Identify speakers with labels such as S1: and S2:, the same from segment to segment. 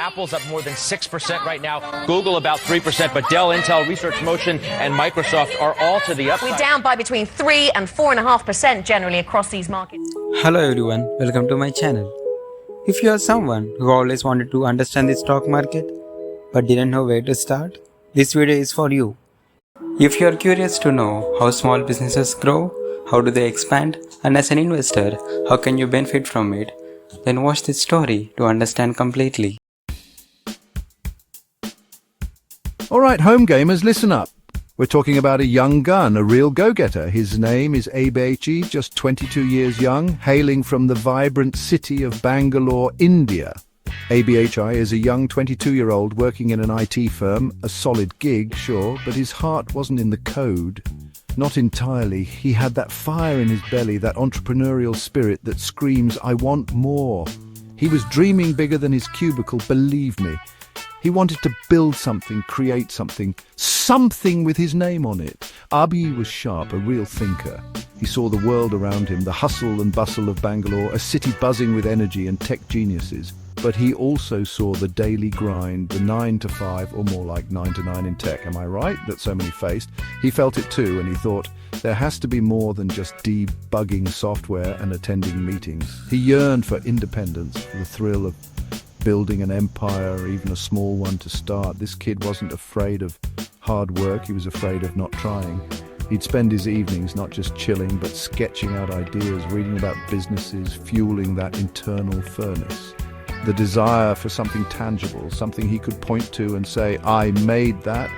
S1: Apple's up more than 6% right now. Google about 3%, but Dell, Intel, Research Motion, and Microsoft are all to the upside.
S2: We're down by between 3 and 4.5% generally across these markets.
S3: Hello everyone, welcome to my channel. If you are someone who always wanted to understand the stock market but didn't know where to start, this video is for you. If you are curious to know how small businesses grow, how do they expand, and as an investor, how can you benefit from it, then watch this story to understand completely.
S4: Alright, home gamers, listen up. We're talking about a young gun, a real go-getter. His name is Abechi, just 22 years young, hailing from the vibrant city of Bangalore, India. Abechi is a young 22-year-old working in an IT firm, a solid gig, sure, but his heart wasn't in the code. Not entirely. He had that fire in his belly, that entrepreneurial spirit that screams, I want more. He was dreaming bigger than his cubicle, believe me. He wanted to build something, create something with his name on it. Abi was sharp, a real thinker. He saw the world around him, the hustle and bustle of Bangalore, a city buzzing with energy and tech geniuses. But he also saw the daily grind, the 9 to 5, or more like 9 to 9 in tech, am I right, that so many faced? He felt it too, and he thought, there has to be more than just debugging software and attending meetings. He yearned for independence, for the thrill of building an empire, or even a small one to start. This kid wasn't afraid of hard work, he was afraid of not trying. He'd spend his evenings not just chilling, but sketching out ideas, reading about businesses, fueling that internal furnace. The desire for something tangible, something he could point to and say, I made that,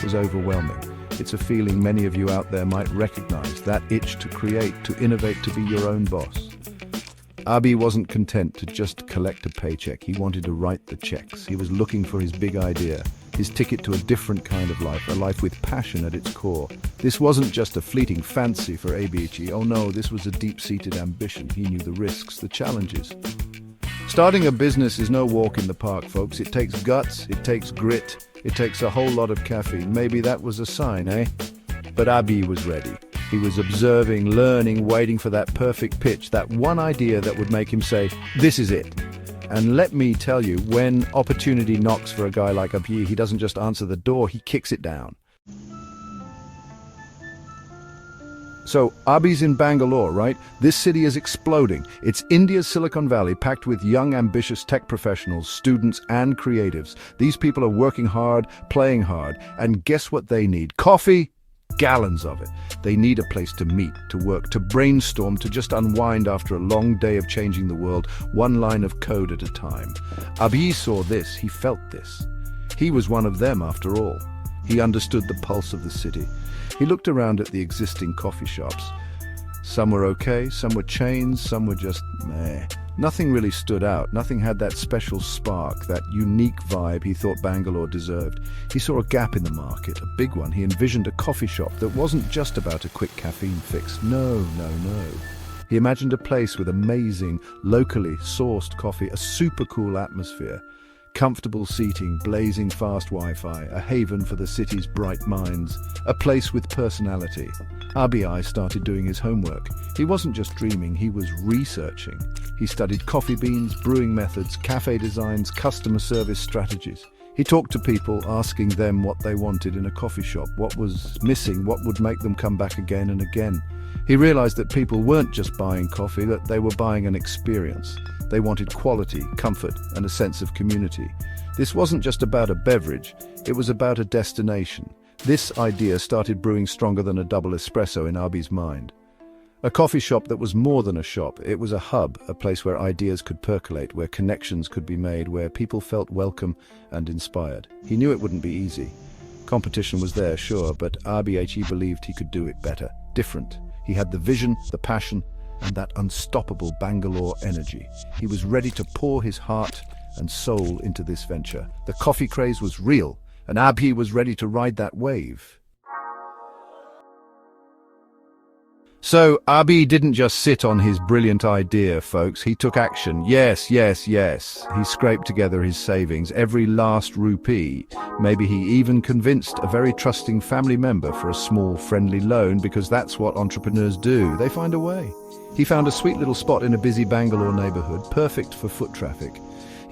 S4: was overwhelming. It's a feeling many of you out there might recognize, that itch to create, to innovate, to be your own boss. Abi wasn't content to just collect a paycheck. He wanted to write the checks. He was looking for his big idea, his ticket to a different kind of life, a life with passion at its core. This wasn't just a fleeting fancy for Abechi. Oh no, this was a deep-seated ambition. He knew the risks, the challenges. Starting a business is no walk in the park, folks. It takes guts, it takes grit, it takes a whole lot of caffeine. Maybe that was a sign, eh? But Abi was ready. He was observing, learning, waiting for that perfect pitch, that one idea that would make him say, this is it. And let me tell you, when opportunity knocks for a guy like Abi, he doesn't just answer the door, he kicks it down. So, Abi's in Bangalore, right? This city is exploding. It's India's Silicon Valley, packed with young, ambitious tech professionals, students, and creatives. These people are working hard, playing hard, and guess what they need? Coffee? Gallons of it. They need a place to meet, to work, to brainstorm, to just unwind after a long day of changing the world, one line of code at a time. Abi saw this, he felt this. He was one of them, after all. He understood the pulse of the city. He looked around at the existing coffee shops. Some were okay, some were chains, some were just meh. Nothing really stood out. Nothing had that special spark, that unique vibe he thought Bangalore deserved. He saw a gap in the market, a big one. He envisioned a coffee shop that wasn't just about a quick caffeine fix. No. He imagined a place with amazing, locally sourced coffee, a super cool atmosphere. Comfortable seating, blazing fast Wi-Fi, a haven for the city's bright minds, a place with personality. Abi started doing his homework. He wasn't just dreaming, he was researching. He studied coffee beans, brewing methods, cafe designs, customer service strategies. He talked to people, asking them what they wanted in a coffee shop, what was missing, what would make them come back again and again. He realized that people weren't just buying coffee, that they were buying an experience. They wanted quality, comfort, and a sense of community. This wasn't just about a beverage, it was about a destination. This idea started brewing stronger than a double espresso in Abi's mind. A coffee shop that was more than a shop, it was a hub, a place where ideas could percolate, where connections could be made, where people felt welcome and inspired. He knew it wouldn't be easy. Competition was there, sure, but Abechi believed he could do it better, different. He had the vision, the passion, and that unstoppable Bangalore energy. He was ready to pour his heart and soul into this venture. The coffee craze was real, and Abi was ready to ride that wave. So, Abi didn't just sit on his brilliant idea, folks. He took action. Yes. He scraped together his savings, every last rupee. Maybe he even convinced a very trusting family member for a small, friendly loan, because that's what entrepreneurs do. They find a way. He found a sweet little spot in a busy Bangalore neighborhood, perfect for foot traffic.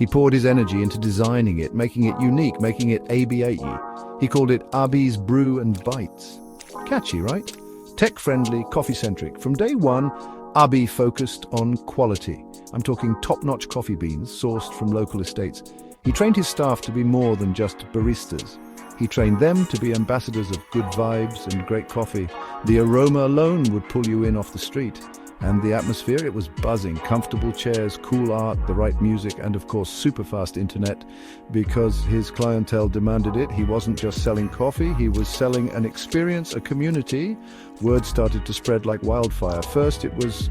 S4: He poured his energy into designing it, making it unique, making it ABAE. He called it Abi's Brew and Bites. Catchy, right? Tech-friendly, coffee-centric. From day one, Abi focused on quality. I'm talking top-notch coffee beans sourced from local estates. He trained his staff to be more than just baristas. He trained them to be ambassadors of good vibes and great coffee. The aroma alone would pull you in off the street. And the atmosphere, it was buzzing. Comfortable chairs, cool art, the right music, and of course super fast internet. Because his clientele demanded it, he wasn't just selling coffee, he was selling an experience, a community. Word started to spread like wildfire. First it was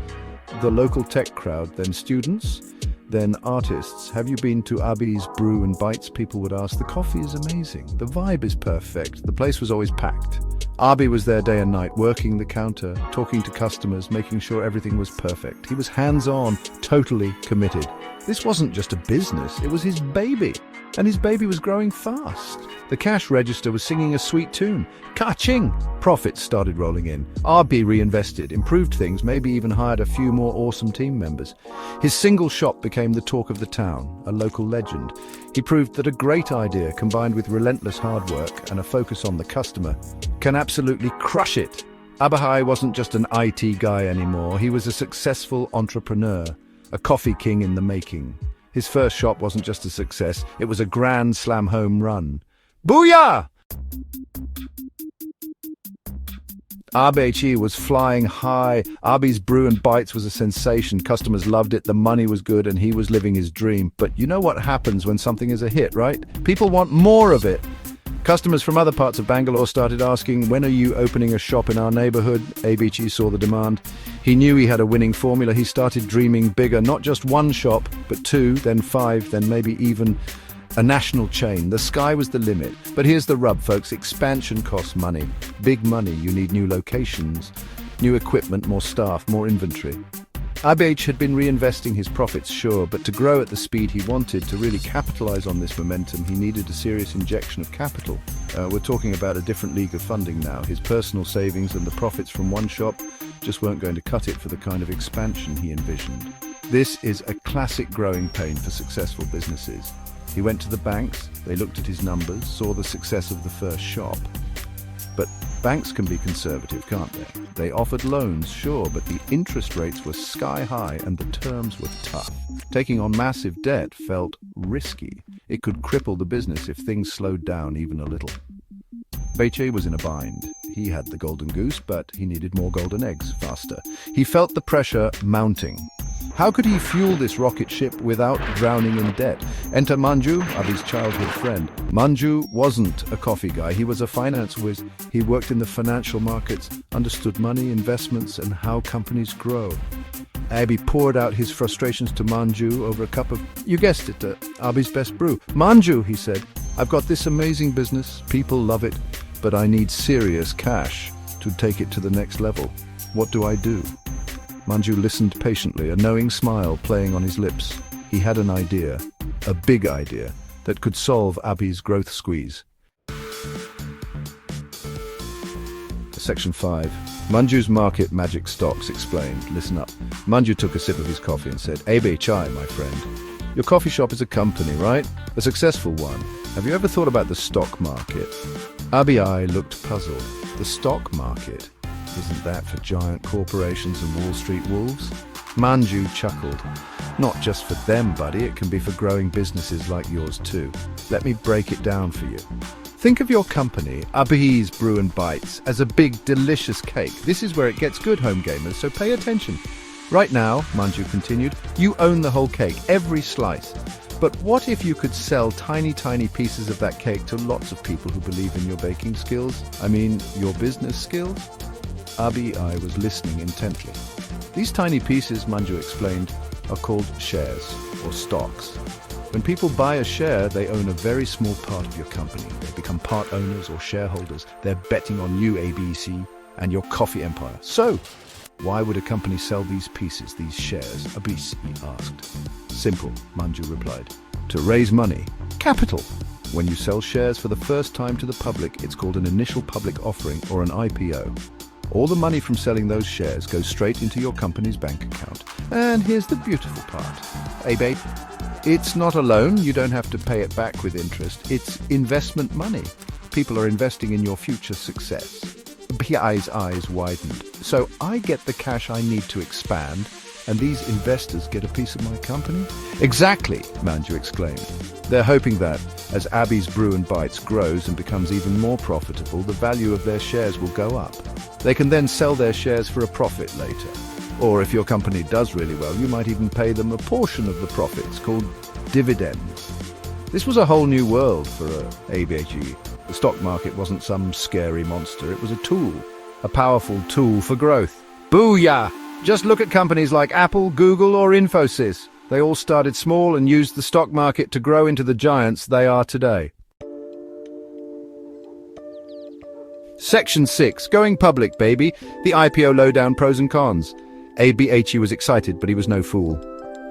S4: the local tech crowd, then students, then artists. Have you been to Abi's Brew and Bites? People would ask. The coffee is amazing. The vibe is perfect. The place was always packed. Abi was there day and night, working the counter, talking to customers, making sure everything was perfect. He was hands-on, totally committed. This wasn't just a business, it was his baby. And his baby was growing fast. The cash register was singing a sweet tune. Ka-ching! Profits started rolling in. Abi reinvested, improved things, maybe even hired a few more awesome team members. His single shop became the talk of the town, a local legend. He proved that a great idea, combined with relentless hard work and a focus on the customer, can absolutely crush it. Abahai wasn't just an IT guy anymore. He was a successful entrepreneur, a coffee king in the making. His first shop wasn't just a success, it was a grand slam home run. Booyah! Abechi was flying high. Abi's Brew and Bites was a sensation. Customers loved it, the money was good, and he was living his dream. But you know what happens when something is a hit, right? People want more of it. Customers from other parts of Bangalore started asking, when are you opening a shop in our neighborhood? Abechi saw the demand. He knew he had a winning formula. He started dreaming bigger, not just one shop, but 2, then 5, then maybe even a national chain. The sky was the limit. But here's the rub, folks. Expansion costs money. Big money. You need new locations, new equipment, more staff, more inventory. Abh had been reinvesting his profits, sure, but to grow at the speed he wanted, to really capitalize on this momentum, he needed a serious injection of capital. We're talking about a different league of funding now. His personal savings and the profits from one shop just weren't going to cut it for the kind of expansion he envisioned. This is a classic growing pain for successful businesses. He went to the banks, they looked at his numbers, saw the success of the first shop. But banks can be conservative, can't they? They offered loans, sure, but the interest rates were sky high and the terms were tough. Taking on massive debt felt risky. It could cripple the business if things slowed down even a little. Beche was in a bind. He had the golden goose, but he needed more golden eggs faster. He felt the pressure mounting. How could he fuel this rocket ship without drowning in debt? Enter Manju, Abi's childhood friend. Manju wasn't a coffee guy, he was a finance whiz. He worked in the financial markets, understood money, investments, and how companies grow. Abi poured out his frustrations to Manju over a cup of, you guessed it, Abi's best brew. Manju, he said, I've got this amazing business, people love it, but I need serious cash to take it to the next level. What do I do? Manju listened patiently, a knowing smile playing on his lips. He had an idea, a big idea, that could solve Abi's growth squeeze. Section 5. Manju's market magic stocks explained. Listen up. Manju took a sip of his coffee and said, Abe Chai, my friend. Your coffee shop is a company, right? A successful one. Have you ever thought about the stock market? Abi looked puzzled. The stock market? Isn't that for giant corporations and Wall Street wolves? Manju chuckled. Not just for them, buddy, it can be for growing businesses like yours too. Let me break it down for you. Think of your company, Abi's Brew and Bites, as a big, delicious cake. This is where it gets good, home gamers, so pay attention. Right now, Manju continued, you own the whole cake, every slice. But what if you could sell tiny, tiny pieces of that cake to lots of people who believe in your baking skills? I mean, your business skills? Abi was listening intently. These tiny pieces, Manju explained, are called shares, or stocks. When people buy a share, they own a very small part of your company. They become part owners or shareholders. They're betting on you, ABC, and your coffee empire. So, why would a company sell these pieces, these shares? ABC asked. Simple, Manju replied. To raise money. Capital. When you sell shares for the first time to the public, it's called an initial public offering or an IPO. All the money from selling those shares goes straight into your company's bank account. And here's the beautiful part. Hey babe, It's not a loan, you don't have to pay it back with interest. It's investment money. People are investing in your future success. PI's eyes widened. So I get the cash I need to expand, and these investors get a piece of my company? Exactly, Manju exclaimed. They're hoping that, as Abby's Brew and Bites grows and becomes even more profitable, the value of their shares will go up. They can then sell their shares for a profit later. Or if your company does really well, you might even pay them a portion of the profits, called dividends. This was a whole new world for ABHE. The stock market wasn't some scary monster, it was a tool, a powerful tool for growth. Booyah! Just look at companies like Apple, Google, or Infosys. They all started small and used the stock market to grow into the giants they are today. Section 6. Going public, baby. The IPO lowdown, pros and cons. ABHE was excited, but he was no fool.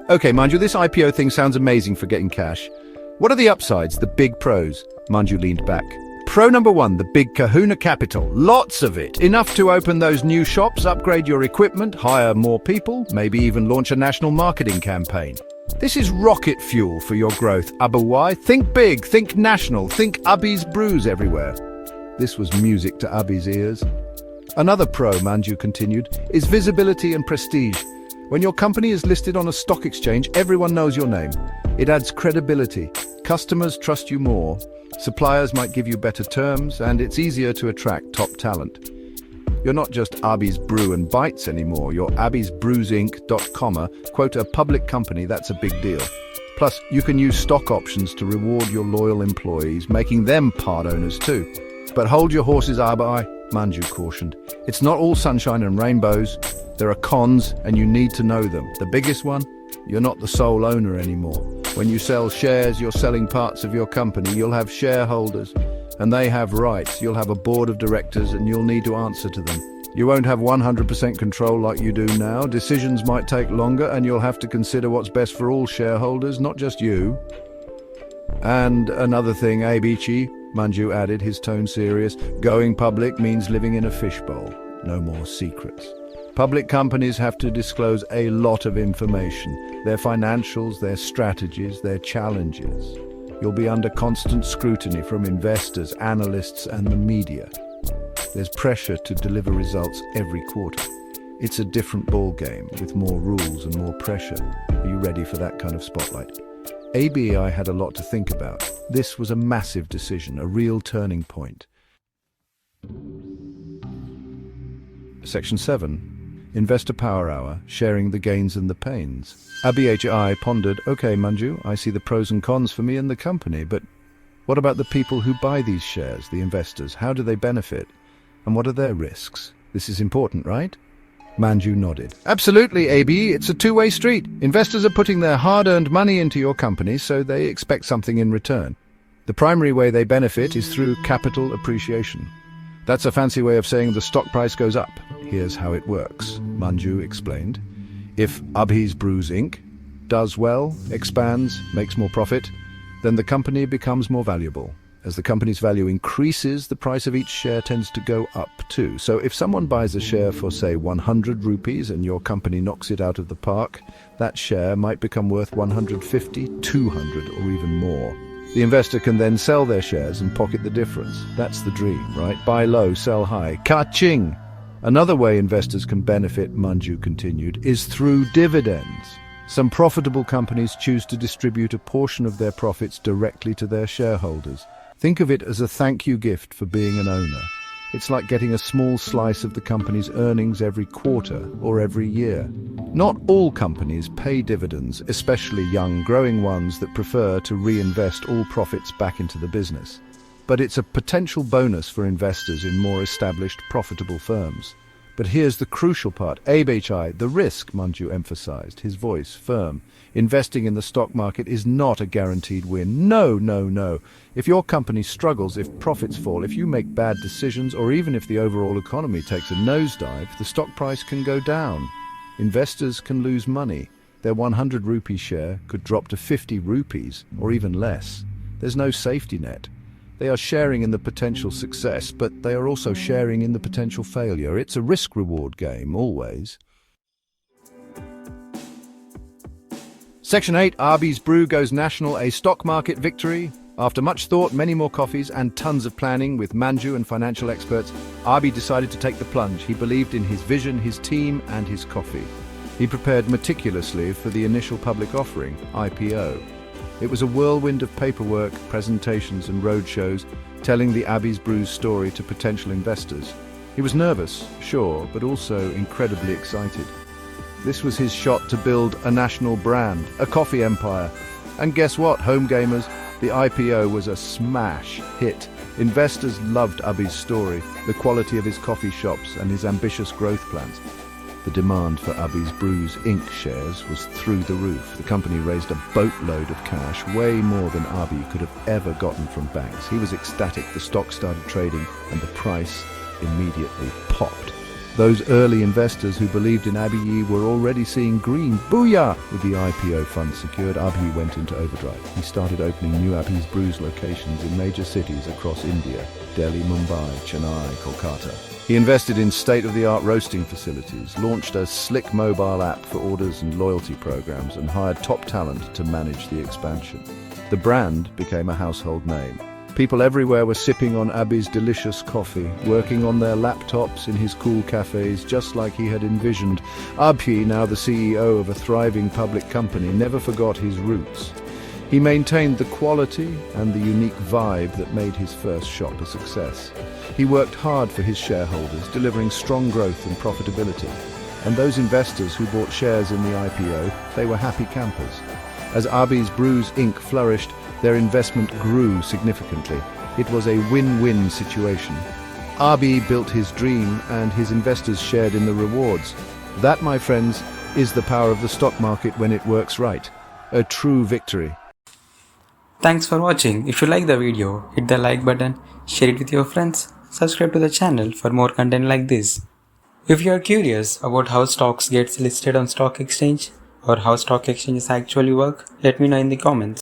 S4: Okay, Manju, this IPO thing sounds amazing for getting cash. What are the upsides, the big pros? Manju leaned back. Pro number 1, the big kahuna capital. Lots of it. Enough to open those new shops, upgrade your equipment, hire more people, maybe even launch a national marketing campaign. This is rocket fuel for your growth, Abuwai. Think big, think national, think Abby's Brews everywhere. This was music to Abby's ears. Another pro, Manju continued, is visibility and prestige. When your company is listed on a stock exchange, everyone knows your name. It adds credibility. Customers trust you more. Suppliers might give you better terms, and it's easier to attract top talent. You're not just Abby's Brew and Bites anymore. You're abbysbrewsinc.com, quote, a public company. That's a big deal. Plus, you can use stock options to reward your loyal employees, making them part owners too. But hold your horses, Abai, Manju cautioned. It's not all sunshine and rainbows. There are cons, and you need to know them. The biggest one? You're not the sole owner anymore. When you sell shares, you're selling parts of your company. You'll have shareholders, and they have rights. You'll have a board of directors, and you'll need to answer to them. You won't have 100% control like you do now. Decisions might take longer, and you'll have to consider what's best for all shareholders, not just you. And another thing, Abichi, Manju added, his tone serious, going public means living in a fishbowl. No more secrets. Public companies have to disclose a lot of information, their financials, their strategies, their challenges. You'll be under constant scrutiny from investors, analysts, and the media. There's pressure to deliver results every quarter. It's a different ballgame with more rules and more pressure. Are you ready for that kind of spotlight? ABI had a lot to think about. This was a massive decision, a real turning point. Section 7. Investor Power Hour, sharing the gains and the pains. ABHI pondered, okay, Manju, I see the pros and cons for me and the company, but what about the people who buy these shares, the investors? How do they benefit? And what are their risks? This is important, right? Manju nodded. Absolutely, AB. It's a two-way street. Investors are putting their hard-earned money into your company, so they expect something in return. The primary way they benefit is through capital appreciation. That's a fancy way of saying the stock price goes up. Here's how it works, Manju explained. If Abhi's Brews Inc. does well, expands, makes more profit, then the company becomes more valuable. As the company's value increases, the price of each share tends to go up too. So if someone buys a share for, say, 100 rupees and your company knocks it out of the park, that share might become worth 150, 200, or even more. The investor can then sell their shares and pocket the difference. That's the dream, right? Buy low, sell high. Ka-ching! Another way investors can benefit, Manju continued, is through dividends. Some profitable companies choose to distribute a portion of their profits directly to their shareholders. Think of it as a thank you gift for being an owner. It's like getting a small slice of the company's earnings every quarter or every year. Not all companies pay dividends, especially young, growing ones that prefer to reinvest all profits back into the business. But it's a potential bonus for investors in more established, profitable firms. But here's the crucial part. ABHI, the risk, Manju emphasized, his voice firm. Investing in the stock market is not a guaranteed win. No, no, no. If your company struggles, if profits fall, if you make bad decisions, or even if the overall economy takes a nosedive, the stock price can go down. Investors can lose money. Their 100 rupee share could drop to 50 rupees, or even less. There's no safety net. They are sharing in the potential success, but they are also sharing in the potential failure. It's a risk-reward game, always. Section 8, Arby's Brew goes national, a stock market victory. After much thought, many more coffees, and tons of planning with Manju and financial experts, Arby decided to take the plunge. He believed in his vision, his team, and his coffee. He prepared meticulously for the initial public offering, IPO. It was a whirlwind of paperwork, presentations, and roadshows, telling the Arby's Brew's story to potential investors. He was nervous, sure, but also incredibly excited. This was his shot to build a national brand, a coffee empire. And guess what, home gamers? The IPO was a smash hit. Investors loved Arby's story, the quality of his coffee shops, and his ambitious growth plans. The demand for Arby's Brews Inc. shares was through the roof. The company raised a boatload of cash, way more than Arby could have ever gotten from banks. He was ecstatic. The stock started trading, and the price immediately popped. Those early investors who believed in Arby were already seeing green. Booyah! With the IPO funds secured, Arby went into overdrive. He started opening new Arby's Brews locations in major cities across India: Delhi, Mumbai, Chennai, Kolkata. He invested in state-of-the-art roasting facilities, launched a slick mobile app for orders and loyalty programs, and hired top talent to manage the expansion. The brand became a household name. People everywhere were sipping on Arby's delicious coffee, working on their laptops in his cool cafes, just like he had envisioned. Arby, now the CEO of a thriving public company, never forgot his roots. He maintained the quality and the unique vibe that made his first shop a success. He worked hard for his shareholders, delivering strong growth and profitability. And those investors who bought shares in the IPO, they were happy campers. As Arby's Brews Inc. flourished, their investment grew significantly. It was a win-win situation. Arby built his dream, and his investors shared in the rewards. That, my friends, is the power of the stock market when it works right. A true victory.
S3: Thanks for watching. If you like the video, hit the like button, share it with your friends, subscribe to the channel for more content like this. If you are curious about how stocks gets listed on stock exchange or how stock exchanges actually work, let me know in the comments.